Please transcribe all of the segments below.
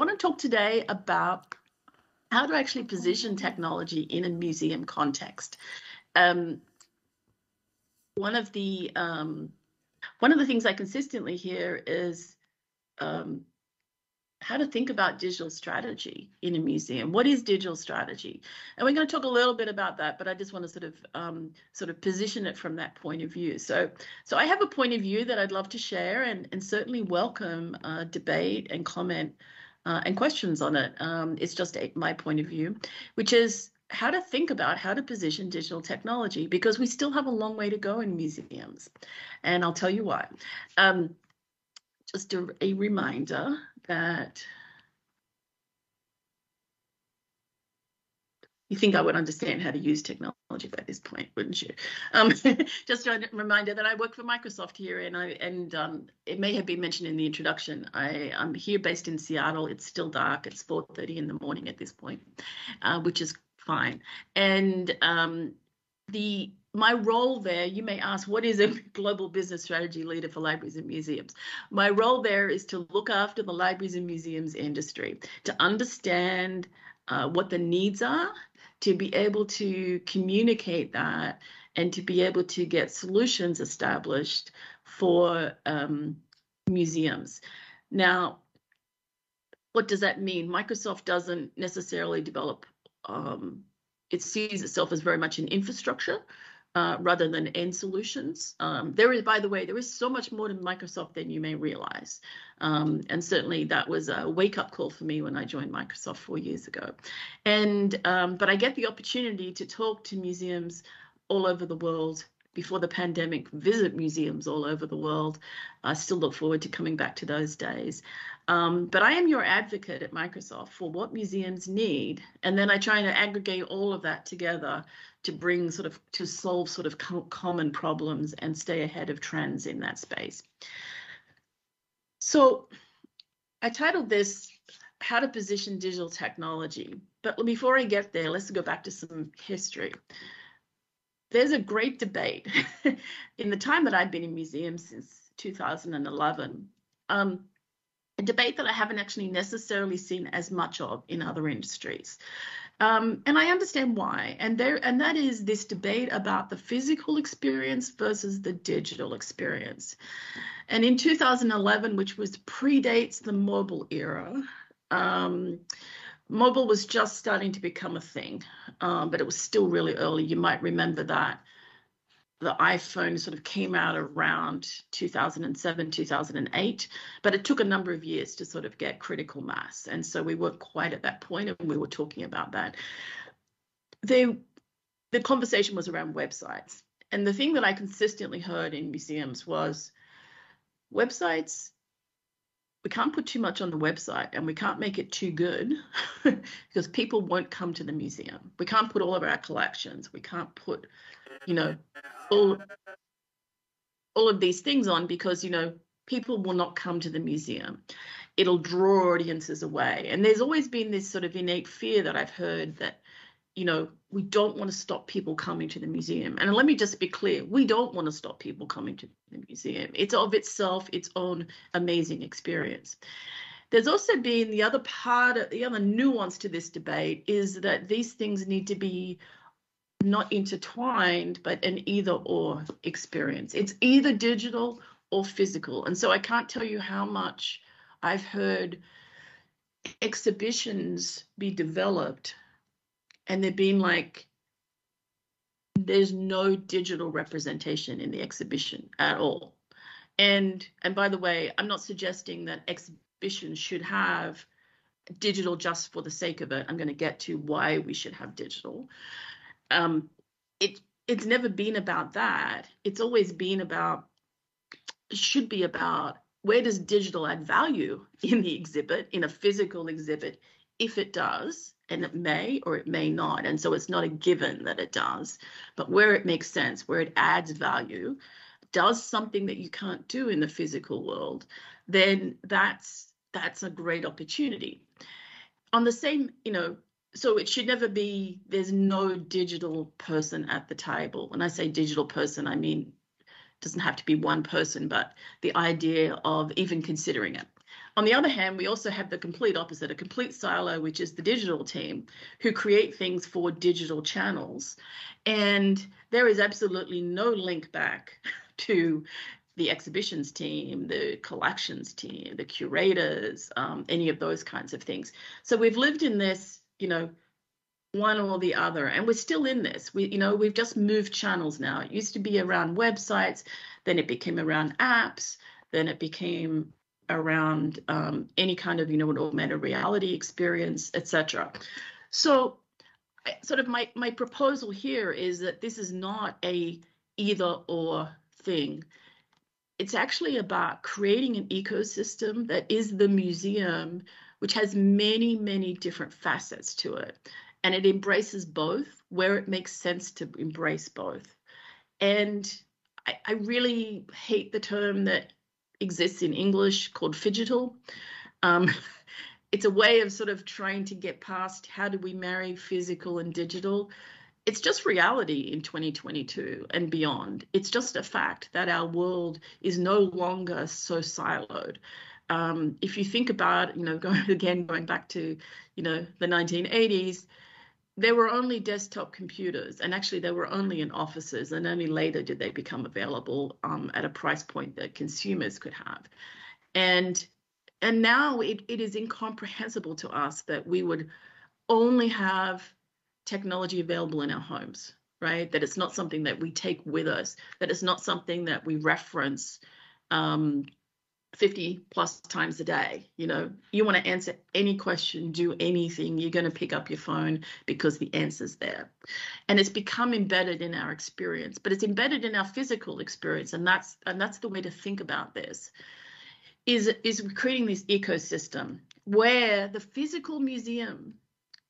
want to talk today about how to actually position technology in a museum context. One of the things I consistently hear is how to think about digital strategy in a museum. What is digital strategy? And we're going to talk a little bit about that, but I just want to sort of position it from that point of view. So I have a point of view that I'd love to share, and certainly welcome debate and comment and questions on it. It's just my point of view, which is how to think about how to position digital technology, because we still have a long way to go in museums. And I'll tell you why. Just a reminder that you think I would understand how to use technology by this point, wouldn't you? Just a reminder that I work for Microsoft here, and it may have been mentioned in the introduction. I'm here based in Seattle. It's still dark. It's 4:30 in the morning at this point, which is fine. And my role there, you may ask, what is a global business strategy leader for libraries and museums? My role there is to look after the libraries and museums industry, to understand what the needs are, to be able to communicate that, and to be able to get solutions established for museums. Now, what does that mean? Microsoft doesn't necessarily develop, it sees itself as very much an infrastructure rather than end solutions. By the way, there is so much more to Microsoft than you may realize. And certainly that was a wake-up call for me when I joined Microsoft 4 years ago. But I get the opportunity to talk to museums all over the world. Before the pandemic, visit museums all over the world. I still look forward to coming back to those days. But I am your advocate at Microsoft for what museums need, and then I try to aggregate all of that together to bring to solve common problems and stay ahead of trends in that space. So I titled this How to Position Digital Technology. But before I get there, let's go back to some history. There's a great debate in the time that I've been in museums since 2011, a debate that I haven't actually necessarily seen as much of in other industries. And I understand why. And that is this debate about the physical experience versus the digital experience. And in 2011, which predates the mobile era, mobile was just starting to become a thing, but it was still really early. You might remember that the iPhone came out around 2007, 2008, but it took a number of years to get critical mass. And so we weren't quite at that point, and we were talking about that. The conversation was around websites. And the thing that I consistently heard in museums was websites, we can't put too much on the website, and we can't make it too good because people won't come to the museum. We can't put all of our collections. We can't put, all of these things on because, people will not come to the museum. It'll draw audiences away. And there's always been this innate fear that I've heard that, we don't want to stop people coming to the museum. And let me just be clear, we don't want to stop people coming to the museum. It's of itself its own amazing experience. There's also been the other nuance to this debate is that these things need to be not intertwined, but an either or experience. It's either digital or physical. And so I can't tell you how much I've heard exhibitions be developed and they've been there's no digital representation in the exhibition at all. And by the way, I'm not suggesting that exhibitions should have digital just for the sake of it. I'm going to get to why we should have digital. It's never been about that. It's always been should be about where does digital add value in the exhibit, in a physical exhibit, if it does, and it may or it may not. And so it's not a given that it does, but where it makes sense, where it adds value, does something that you can't do in the physical world, then that's a great opportunity. On the same, so it should never be, there's no digital person at the table. When I say digital person, I mean, it doesn't have to be one person, but the idea of even considering it. On the other hand, we also have the complete opposite, a complete silo, which is the digital team, who create things for digital channels. And there is absolutely no link back to the exhibitions team, the collections team, the curators, any of those kinds of things. So we've lived in this, one or the other, and we're still in this. We've just moved channels now. It used to be around websites, then it became around apps, then it became around any kind of, an augmented reality experience, etc. So sort of my proposal here is that this is not a either or thing. It's actually about creating an ecosystem that is the museum, which has many, many different facets to it. And it embraces both where it makes sense to embrace both. And I really hate the term that exists in English called phygital. It's a way of sort of trying to get past how do we marry physical and digital. It's just reality in 2022 and beyond. It's just a fact that our world is no longer so siloed. If you think about, going back to, the 1980s, there were only desktop computers, and actually they were only in offices, and only later did they become available at a price point that consumers could have. And now it is incomprehensible to us that we would only have technology available in our homes, right? That it's not something that we take with us, that it's not something that we reference 50 plus times a day. You want to answer any question, do anything, you're going to pick up your phone because the answer's there. And it's become embedded in our experience, but it's embedded in our physical experience. And that's the way to think about this, is creating this ecosystem where the physical museum,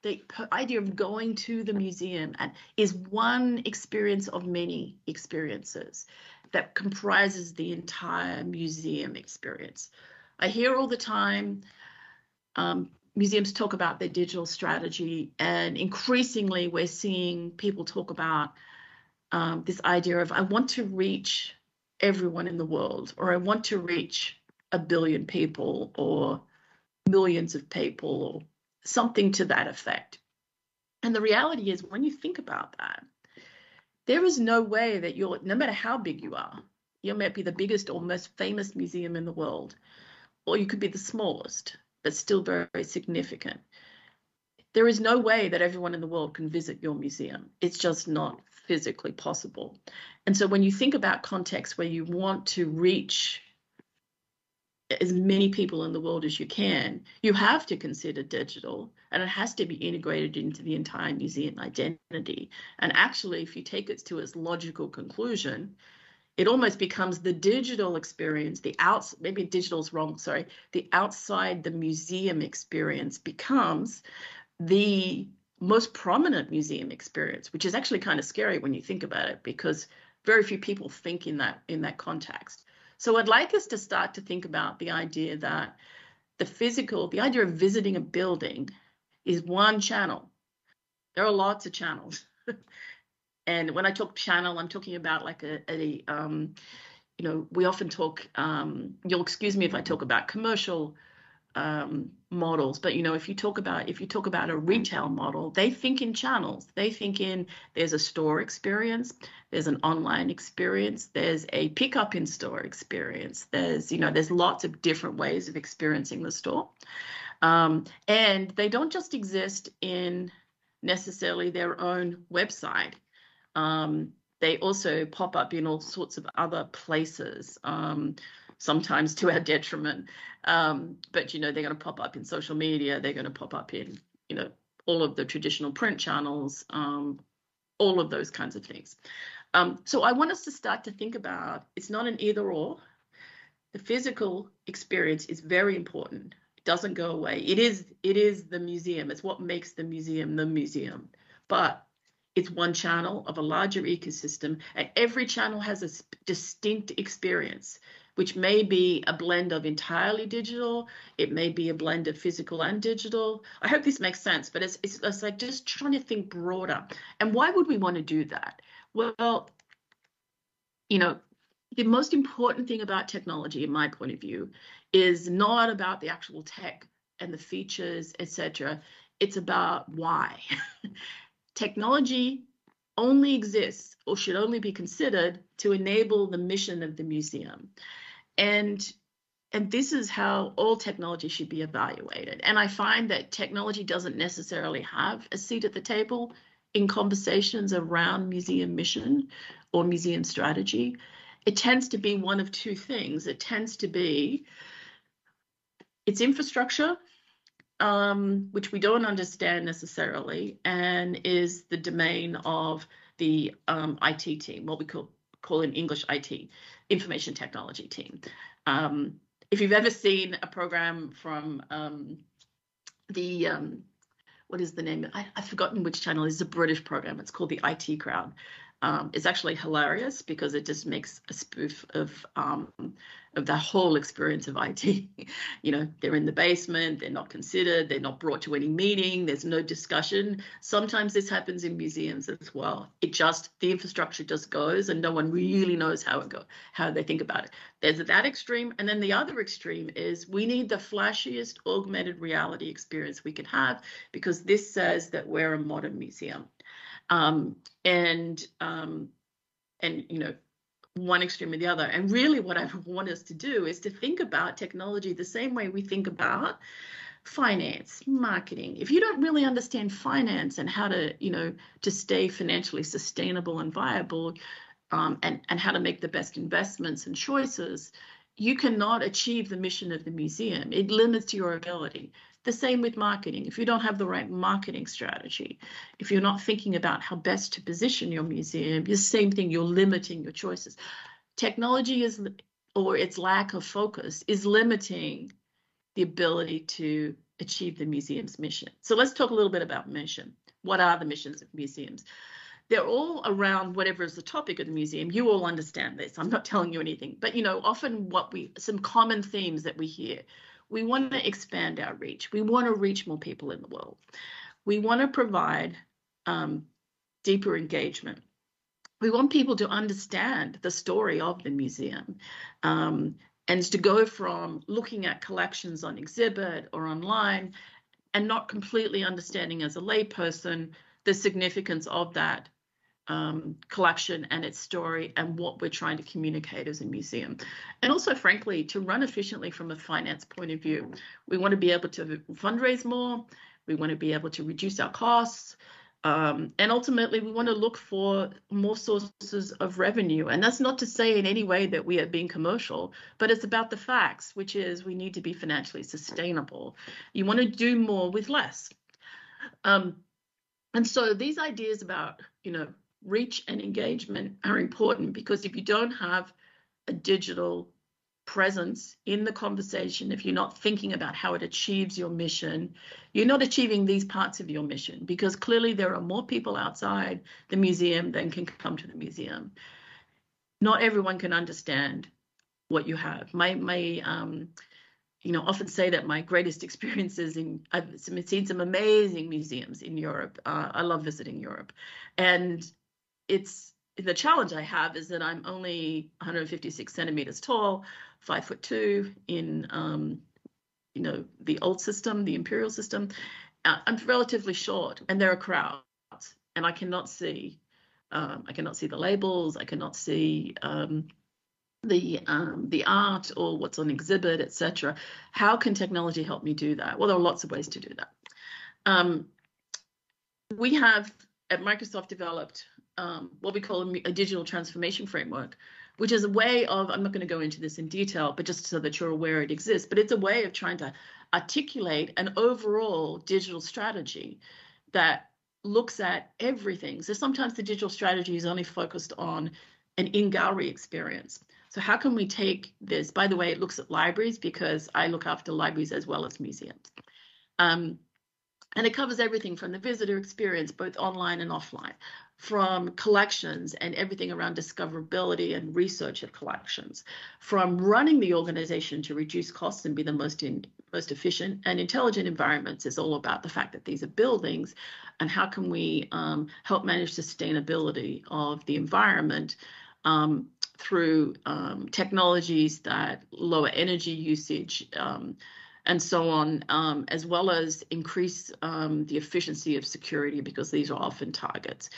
the idea of going to the museum is one experience of many experiences that comprises the entire museum experience. I hear all the time museums talk about their digital strategy, and increasingly we're seeing people talk about this idea of, I want to reach everyone in the world, or I want to reach 1 billion people or millions of people, or something to that effect. And the reality is, when you think about that, there is no way that no matter how big you might be the biggest or most famous museum in the world, or you could be the smallest, but still very, very significant. There is no way that everyone in the world can visit your museum. It's just not physically possible. And so when you think about contexts where you want to reach as many people in the world as you can, you have to consider digital, and it has to be integrated into the entire museum identity. And actually, if you take it to its logical conclusion, it almost becomes the digital experience, the outside the museum experience becomes the most prominent museum experience, which is actually kind of scary when you think about it, because very few people think in that context. So I'd like us to start to think about the idea that the idea of visiting a building is one channel. There are lots of channels. And when I talk channel, I'm talking about like we often talk, you'll excuse me if I talk about commercial models, but if you talk about a retail model, they think in channels. They think in, there's a store experience, there's an online experience, there's a pickup in store experience, there's lots of different ways of experiencing the store, and they don't just exist in necessarily their own website. They also pop up in all sorts of other places, sometimes to our detriment. But, they're going to pop up in social media. They're going to pop up in, all of the traditional print channels, all of those kinds of things. So I want us to start to think about, it's not an either or. The physical experience is very important. It doesn't go away. It is the museum. It's what makes the museum. But it's one channel of a larger ecosystem, and every channel has a distinct experience, which may be a blend of entirely digital. It may be a blend of physical and digital. I hope this makes sense, but it's like just trying to think broader. And why would we want to do that? Well, the most important thing about technology, in my point of view, is not about the actual tech and the features, etc. It's about why. Technology only exists or should only be considered to enable the mission of the museum. And this is how all technology should be evaluated. And I find that technology doesn't necessarily have a seat at the table in conversations around museum mission or museum strategy. It tends to be one of two things. It tends to be its infrastructure, which we don't understand necessarily, and is the domain of the IT team, what we call in English IT, information technology team. If you've ever seen a program from what is the name? I've forgotten which channel. It's a British program. It's called the IT Crowd. It's actually hilarious because it just makes a spoof of the whole experience of IT. You know, they're in the basement, they're not considered, they're not brought to any meeting, there's no discussion. Sometimes this happens in museums as well. The infrastructure just goes and no one really knows how they think about it. There's that extreme. And then the other extreme is we need the flashiest augmented reality experience we can have because this says that we're a modern museum. And you know, one extreme or the other. And really what I want us to do is to think about technology the same way we think about finance, marketing. If you don't really understand finance and how to, you know, to stay financially sustainable and viable, and how to make the best investments and choices, you cannot achieve the mission of the museum. It limits your ability. The same with marketing. If you don't have the right marketing strategy, if you're not thinking about how best to position your museum, the same thing, you're limiting your choices. Technology or its lack of focus is limiting the ability to achieve the museum's mission. So let's talk a little bit about mission. What are the missions of museums? They're all around whatever is the topic of the museum. You all understand this. I'm not telling you anything. But, you know, often some common themes that we hear. We want to expand our reach. We want to reach more people in the world. We want to provide deeper engagement. We want people to understand the story of the museum and to go from looking at collections on exhibit or online and not completely understanding as a layperson the significance of that collection and its story and what we're trying to communicate as a museum. And also, frankly, to run efficiently from a finance point of view. We want to be able to fundraise more. We want to be able to reduce our costs. And ultimately, we want to look for more sources of revenue. And that's not to say in any way that we are being commercial, but it's about the facts, which is we need to be financially sustainable. You want to do more with less. And so these ideas about, you know, reach and engagement are important because if you don't have a digital presence in the conversation, if you're not thinking about how it achieves your mission, you're not achieving these parts of your mission because clearly there are more people outside the museum than can come to the museum. Not everyone can understand what you have. You know, often say that my greatest experiences I've seen some amazing museums in Europe. I love visiting Europe. And the challenge I have is that I'm only 156 centimeters tall, 5'2" in, you know, the old system, the imperial system. I'm relatively short and there are crowds and I cannot see the labels. I cannot see, the art or what's on exhibit, etc. How can technology help me do that? Well, there are lots of ways to do that. We have at Microsoft developed what we call a digital transformation framework, which is a way of, I'm not going to go into this in detail, but just so that you're aware it exists, but it's a way of trying to articulate an overall digital strategy that looks at everything. So sometimes the digital strategy is only focused on an in-gallery experience. So how can we take this? By the way, it looks at libraries because I look after libraries as well as museums. And it covers everything from the visitor experience, both online and offline, from collections and everything around discoverability and research of collections, from running the organization to reduce costs and be the most efficient. And intelligent environments is all about the fact that these are buildings and how can we help manage sustainability of the environment through technologies that lower energy usage and so on, as well as increase the efficiency of security, because these are often targets.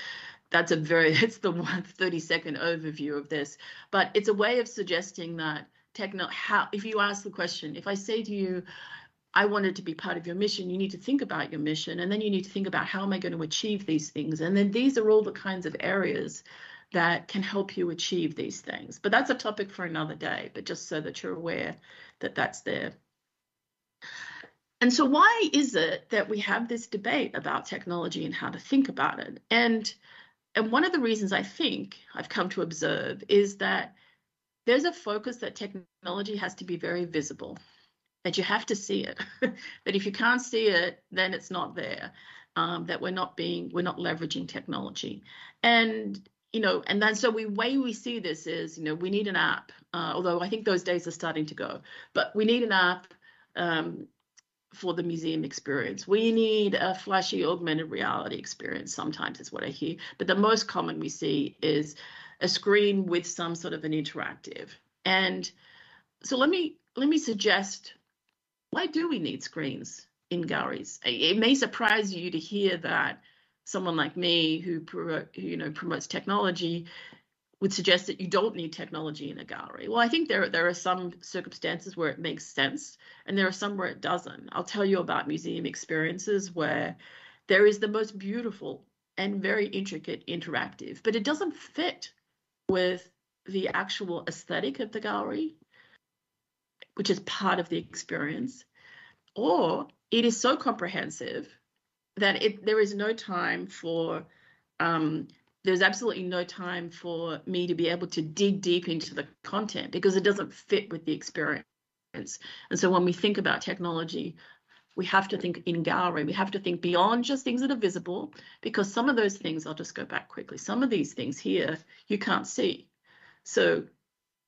It's the 30-second overview of this, but it's a way of suggesting that if you ask the question, if I say to you, I want it to be part of your mission, you need to think about your mission, and then you need to think about how am I going to achieve these things? And then these are all the kinds of areas that can help you achieve these things. But that's a topic for another day, but just so that you're aware that that's there. And so why is it that we have this debate about technology and how to think about it? And one of the reasons I think I've come to observe is that there's a focus that technology has to be very visible, that you have to see it, that if you can't see it, then it's not there, that we're not leveraging technology. And, and then so way we see this is, we need an app, although I think those days are starting to go, but we need an app for the museum experience. We need a flashy augmented reality experience, sometimes is what I hear. But the most common we see is a screen with some sort of an interactive. And so let me suggest, why do we need screens in galleries? It may surprise you to hear that someone like me who promotes technology would suggest that you don't need technology in a gallery. Well, I think there are some circumstances where it makes sense, and there are some where it doesn't. I'll tell you about museum experiences where there is the most beautiful and very intricate interactive, but it doesn't fit with the actual aesthetic of the gallery, which is part of the experience, or it is so comprehensive that there is no time for there's absolutely no time for me to be able to dig deep into the content because it doesn't fit with the experience. And so when we think about technology, we have to think in gallery, we have to think beyond just things that are visible, because some of those things, I'll just go back quickly, some of these things here you can't see. So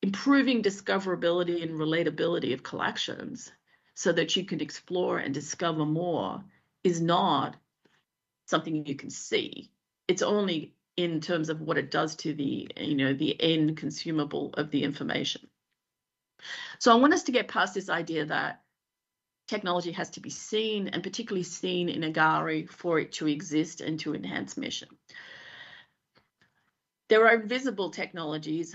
improving discoverability and relatability of collections so that you can explore and discover more is not something you can see. It's only in terms of what it does to the end consumable of the information. So I want us to get past this idea that technology has to be seen, and particularly seen in a gallery, for it to exist and to enhance mission. There are visible technologies.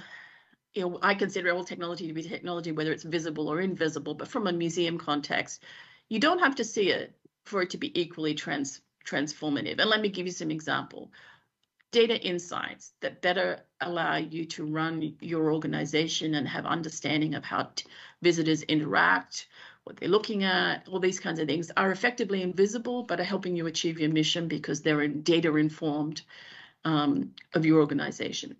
I consider all technology to be technology, whether it's visible or invisible, but from a museum context, you don't have to see it for it to be equally transformative. And let me give you some example. Data insights that better allow you to run your organization and have understanding of how visitors interact, what they're looking at, all these kinds of things are effectively invisible, but are helping you achieve your mission because they're data informed of your organization.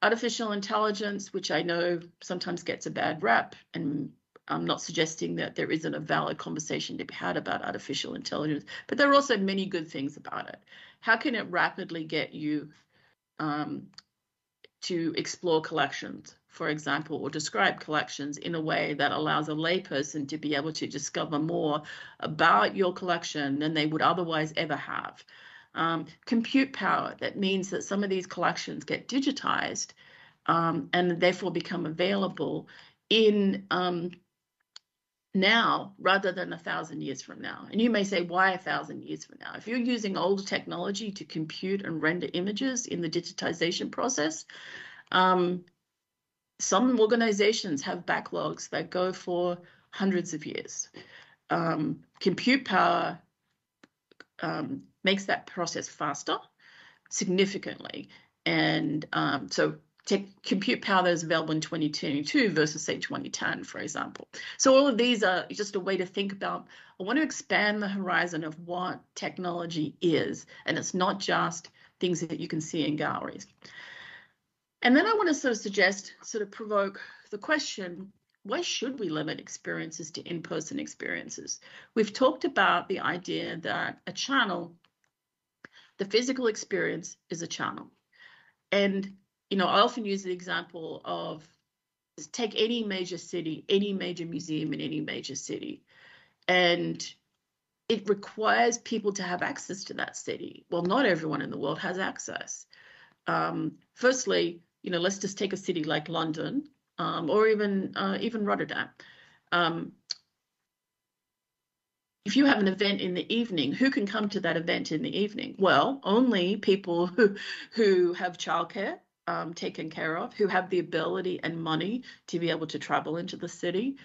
Artificial intelligence, which I know sometimes gets a bad rap, and I'm not suggesting that there isn't a valid conversation to be had about artificial intelligence, but there are also many good things about it. How can it rapidly get you to explore collections, for example, or describe collections in a way that allows a layperson to be able to discover more about your collection than they would otherwise ever have? Compute power, that means that some of these collections get digitized and therefore become available in now rather than 1,000 years from now. And you may say, why 1,000 years from now? If you're using older technology to compute and render images in the digitization process, some organizations have backlogs that go for hundreds of years. Compute power makes that process faster significantly. And so compute power that is available in 2022 versus, say, 2010, for example. So all of these are just a way to think about, I want to expand the horizon of what technology is, and it's not just things that you can see in galleries. And then I want to provoke the question, why should we limit experiences to in-person experiences? We've talked about the idea that a channel, the physical experience is a channel. And I often use the example of, take any major city, any major museum in any major city, and it requires people to have access to that city. Well, not everyone in the world has access. Firstly, let's just take a city like London, or even Rotterdam. If you have an event in the evening, who can come to that event in the evening? Well, only people who have childcare taken care of, who have the ability and money to be able to travel into the city,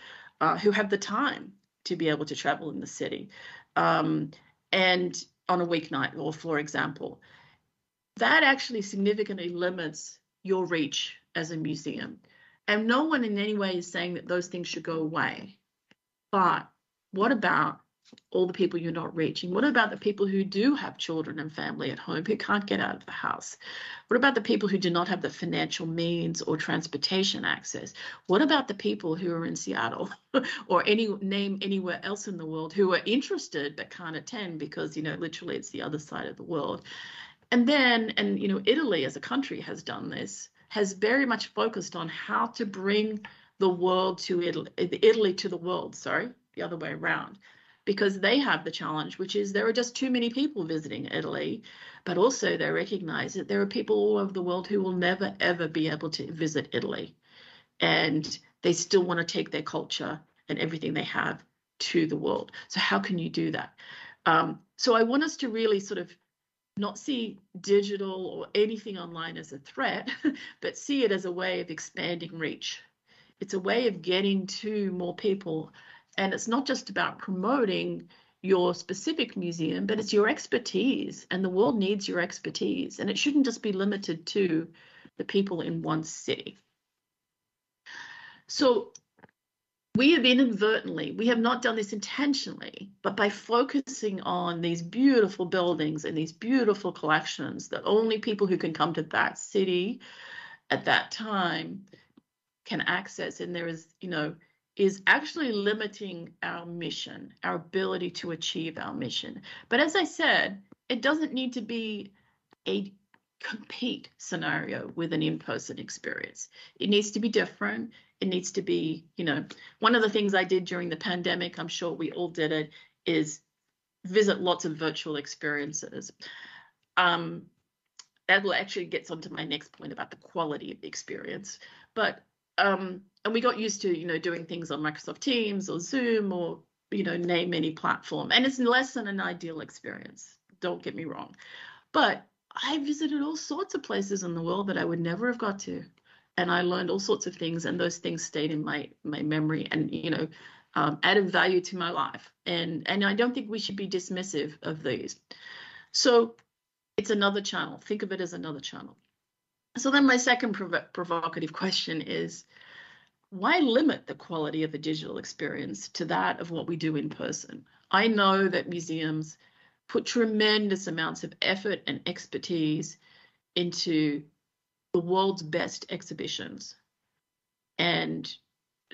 who have the time to be able to travel in the city, and on a weeknight, or for example. That actually significantly limits your reach as a museum. And no one in any way is saying that those things should go away. But what about all the people you're not reaching? What about the people who do have children and family at home who can't get out of the house? What about the people who do not have the financial means or transportation access? What about the people who are in Seattle or anywhere else in the world who are interested but can't attend because, literally it's the other side of the world? And then, Italy as a country has done this, has very much focused on how to bring the world to Italy to the world, the other way around, because they have the challenge, which is there are just too many people visiting Italy, but also they recognize that there are people all over the world who will never, ever be able to visit Italy. And they still want to take their culture and everything they have to the world. So how can you do that? So I want us to really sort of not see digital or anything online as a threat, but see it as a way of expanding reach. It's a way of getting to more people. And it's not just about promoting your specific museum, but it's your expertise. And the world needs your expertise. And it shouldn't just be limited to the people in one city. So we have not done this intentionally, but by focusing on these beautiful buildings and these beautiful collections that only people who can come to that city at that time can access, and there is actually limiting our mission, our ability to achieve our mission. But as I said, it doesn't need to be a compete scenario with an in-person experience. It needs to be different. It needs to be, one of the things I did during the pandemic, I'm sure we all did it, is visit lots of virtual experiences. That will actually get onto my next point about the quality of the experience. But, and we got used to, doing things on Microsoft Teams or Zoom or, name any platform. And it's less than an ideal experience. Don't get me wrong. But I visited all sorts of places in the world that I would never have got to. And I learned all sorts of things, and those things stayed in my memory and, added value to my life. And I don't think we should be dismissive of these. So it's another channel. Think of it as another channel. So then my second provocative question is, why limit the quality of a digital experience to that of what we do in person? I know that museums put tremendous amounts of effort and expertise into the world's best exhibitions, and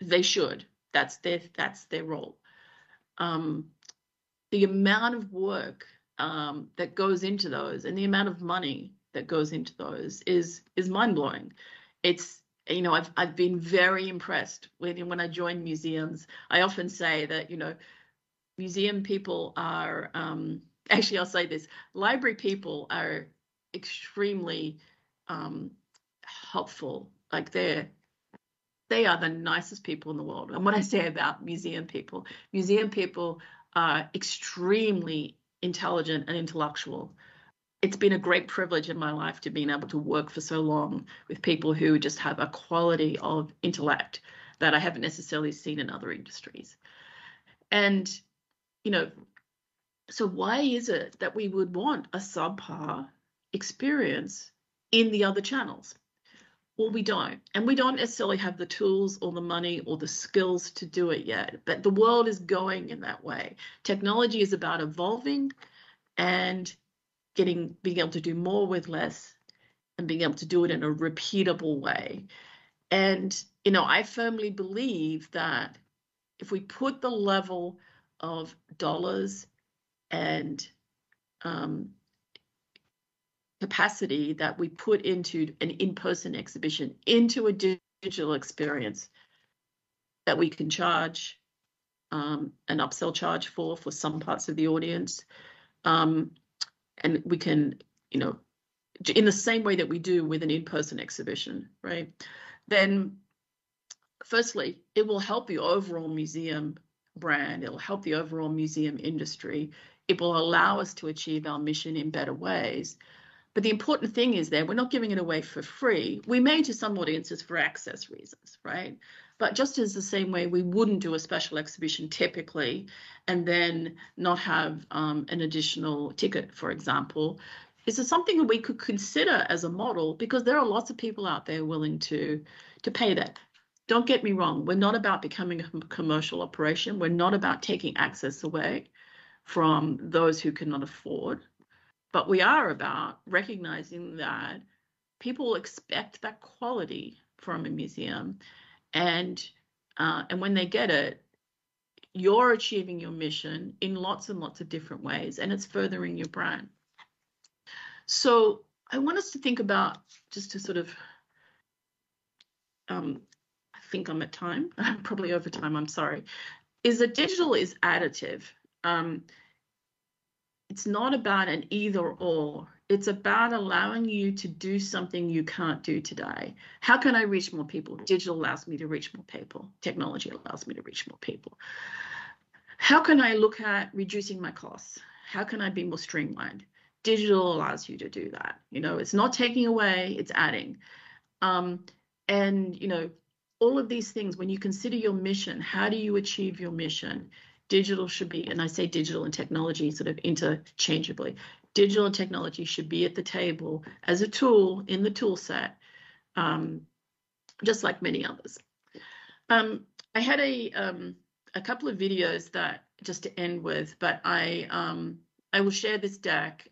they should. That's their role. The amount of work that goes into those and the amount of money that goes into those is mind-blowing. It's, I've been very impressed when I join museums. I often say that, museum people are, actually I'll say this, library people are extremely helpful. Like they are the nicest people in the world. And what I say about museum people are extremely intelligent and intellectual. It's been a great privilege in my life to being able to work for so long with people who just have a quality of intellect that I haven't necessarily seen in other industries. And, so why is it that we would want a subpar experience in the other channels? Well, we don't. And we don't necessarily have the tools or the money or the skills to do it yet. But the world is going in that way. Technology is about evolving and being able to do more with less and being able to do it in a repeatable way. And, I firmly believe that if we put the level of dollars and capacity that we put into an in-person exhibition, into a digital experience that we can charge an upsell charge for some parts of the audience, and we can, in the same way that we do with an in-person exhibition, right? Then firstly, it will help the overall museum brand. It'll help the overall museum industry. It will allow us to achieve our mission in better ways. But the important thing is that we're not giving it away for free. We may to some audiences for access reasons, right? But just as the same way we wouldn't do a special exhibition typically and then not have an additional ticket, for example, is it something that we could consider as a model? Because there are lots of people out there willing to pay that. Don't get me wrong. We're not about becoming a commercial operation. We're not about taking access away from those who cannot afford. But we are about recognizing that people expect that quality from a museum, and when they get it, you're achieving your mission in lots and lots of different ways, and it's furthering your brand. So I want us to think about, just to sort of, I think I'm at time, I'm probably over time, I'm sorry, is that digital is additive. It's not about an either or. It's about allowing you to do something you can't do today. How can I reach more people? Digital allows me to reach more people. Technology allows me to reach more people. How can I look at reducing my costs? How can I be more streamlined? Digital allows you to do that. You know, it's not taking away, it's adding. And, you know, all of these things, when you consider your mission, how do you achieve your mission? Digital should be, and I say digital and technology sort of interchangeably, digital and technology should be at the table as a tool in the tool set, just like many others. I had a couple of videos that, just to end with, but I will share this deck.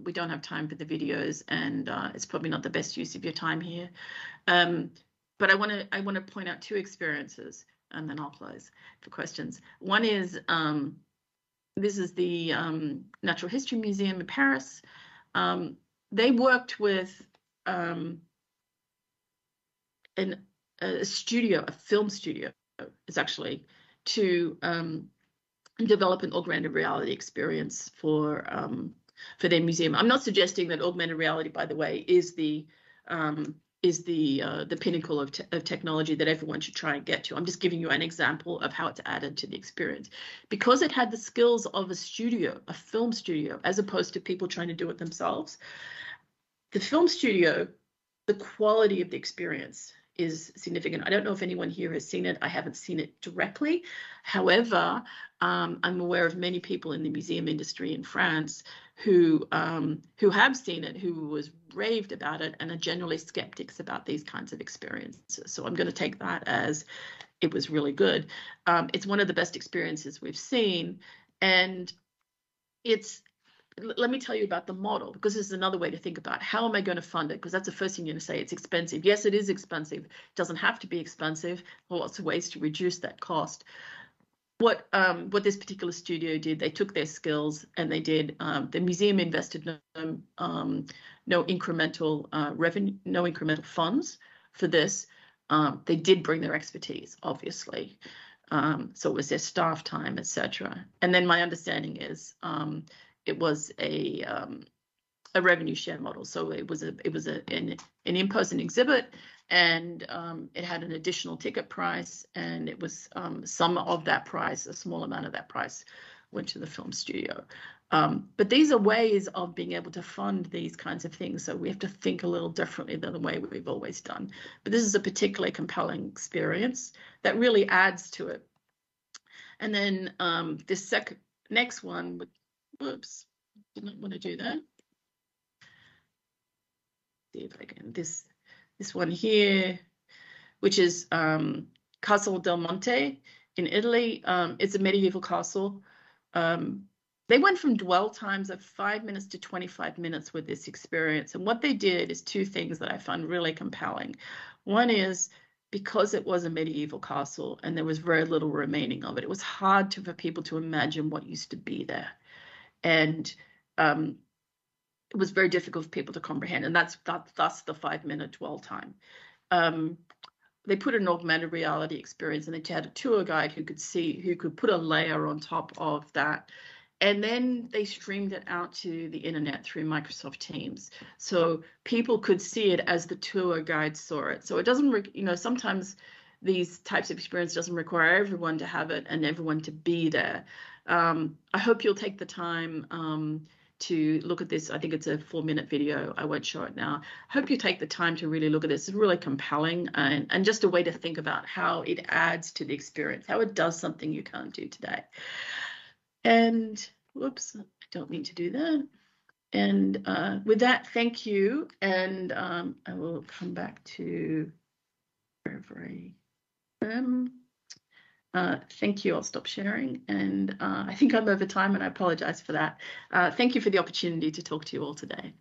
We don't have time for the videos, and it's probably not the best use of your time here. But I want to point out two experiences, and then I'll close for questions. One is, this is the Natural History Museum in Paris. They worked with a studio, a film studio, is actually, to develop an augmented reality experience for their museum. I'm not suggesting that augmented reality, by the way, is the pinnacle of technology that everyone should try and get to. I'm just giving you an example of how it's added to the experience. Because it had the skills of a studio, a film studio, as opposed to people trying to do it themselves, the film studio, the quality of the experience is significant. I don't know if anyone here has seen it. I haven't seen it directly. However, I'm aware of many people in the museum industry in France who have seen it, who was raved about it, and are generally skeptics about these kinds of experiences. So I'm going to take that as it was really good. It's one of the best experiences we've seen, and let me tell you about the model, because this is another way to think about how am I going to fund it, because that's the first thing you're going to say. It's expensive. Yes, it is expensive. It doesn't have to be expensive. There are lots of ways to reduce that cost. What this particular studio did, they took their skills and they did, the museum invested no incremental revenue, no incremental funds for this. They did bring their expertise, obviously. So it was their staff time, etc. And then my understanding is it was a revenue share model. So it was an in-person exhibit, and it had an additional ticket price, and it was some of that price, a small amount of that price, went to the film studio. But these are ways of being able to fund these kinds of things. So we have to think a little differently than the way we've always done. But this is a particularly compelling experience that really adds to it. And then this next one, whoops, did not want to do that. See if I can, this one here, which is Castle del Monte in Italy. It's a medieval castle. They went from dwell times of 5 minutes to 25 minutes with this experience. And what they did is two things that I found really compelling. One is, because it was a medieval castle and there was very little remaining of it, it was hard for people to imagine what used to be there. And it was very difficult for people to comprehend. And that's the 5 minute dwell time. They put an augmented reality experience, and they had a tour guide who could put a layer on top of that. And then they streamed it out to the internet through Microsoft Teams. So people could see it as the tour guide saw it. So it doesn't, sometimes these types of experience doesn't require everyone to have it and everyone to be there. I hope you'll take the time to look at this. I think it's a 4-minute video. I won't show it now. I hope you take the time to really look at this. It's really compelling and just a way to think about how it adds to the experience, how it does something you can't do today. And whoops, I don't mean to do that. And with that, thank you. And I will come back to wherever I am. Thank you. I'll stop sharing. And I think I'm over time and I apologize for that. Thank you for the opportunity to talk to you all today.